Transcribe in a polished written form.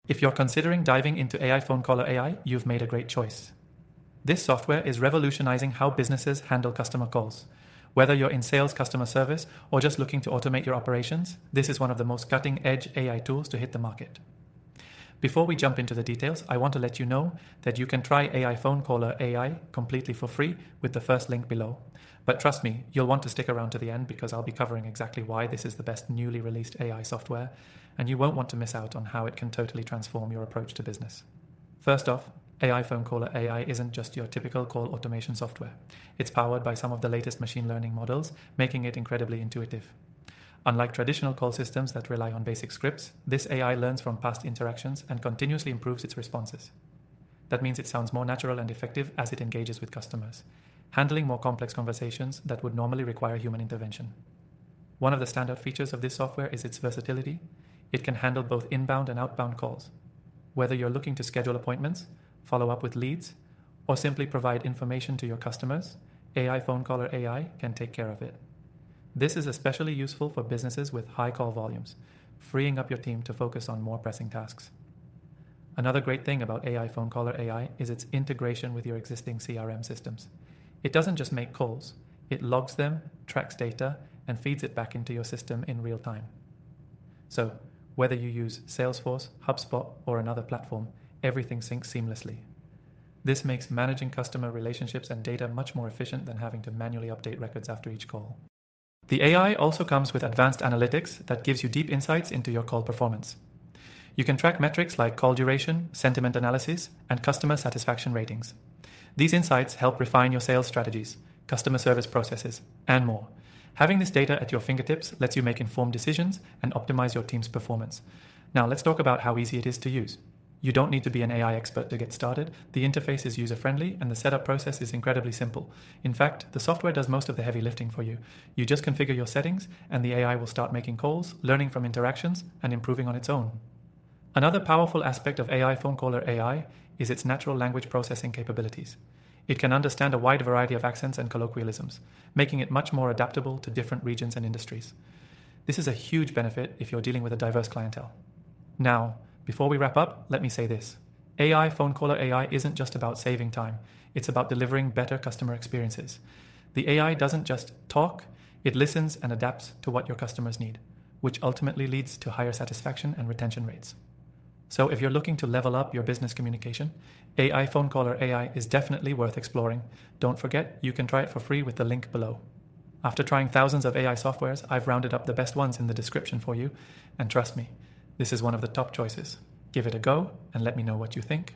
If you're considering diving into AI Phone Caller AI, you've made a great choice. This software is revolutionizing how businesses handle customer calls. Whether you're in sales, customer service, or just looking to automate your operations, this is one of the most cutting-edge AI tools to hit the market. Before we jump into the details, I want to let you know that you can try AI Phone Caller AI completely for free with the first link below. But trust me, you'll want to stick around to the end because I'll be covering exactly why this is the best newly released AI software, and you won't want to miss out on how it can totally transform your approach to business. First off, AI Phone Caller AI isn't just your typical call automation software. It's powered by some of the latest machine learning models, making it incredibly intuitive. Unlike traditional call systems that rely on basic scripts, this AI learns from past interactions and continuously improves its responses. That means it sounds more natural and effective as it engages with customers, handling more complex conversations that would normally require human intervention. One of the standout features of this software is its versatility. It can handle both inbound and outbound calls. Whether you're looking to schedule appointments, follow up with leads, or simply provide information to your customers, AI Phone Caller AI can take care of it. This is especially useful for businesses with high call volumes, freeing up your team to focus on more pressing tasks. Another great thing about AI Phone Caller AI is its integration with your existing CRM systems. It doesn't just make calls, it logs them, tracks data, and feeds it back into your system in real time. So, whether you use Salesforce, HubSpot, or another platform, everything syncs seamlessly. This makes managing customer relationships and data much more efficient than having to manually update records after each call. The AI also comes with advanced analytics that gives you deep insights into your call performance. You can track metrics like call duration, sentiment analysis, and customer satisfaction ratings. These insights help refine your sales strategies, customer service processes, and more. Having this data at your fingertips lets you make informed decisions and optimize your team's performance. Now let's talk about how easy it is to use. You don't need to be an AI expert to get started. The interface is user-friendly and the setup process is incredibly simple. In fact, the software does most of the heavy lifting for you. You just configure your settings and the AI will start making calls, learning from interactions, and improving on its own. Another powerful aspect of AI Phone Caller AI is its natural language processing capabilities. It can understand a wide variety of accents and colloquialisms, making it much more adaptable to different regions and industries. This is a huge benefit if you're dealing with a diverse clientele. Now, before we wrap up, let me say this. AI Phone Caller AI isn't just about saving time. It's about delivering better customer experiences. The AI doesn't just talk, it listens and adapts to what your customers need, which ultimately leads to higher satisfaction and retention rates. So if you're looking to level up your business communication, AI Phone Caller AI is definitely worth exploring. Don't forget, you can try it for free with the link below. After trying thousands of AI softwares, I've rounded up the best ones in the description for you, and trust me, this is one of the top choices. Give it a go and let me know what you think.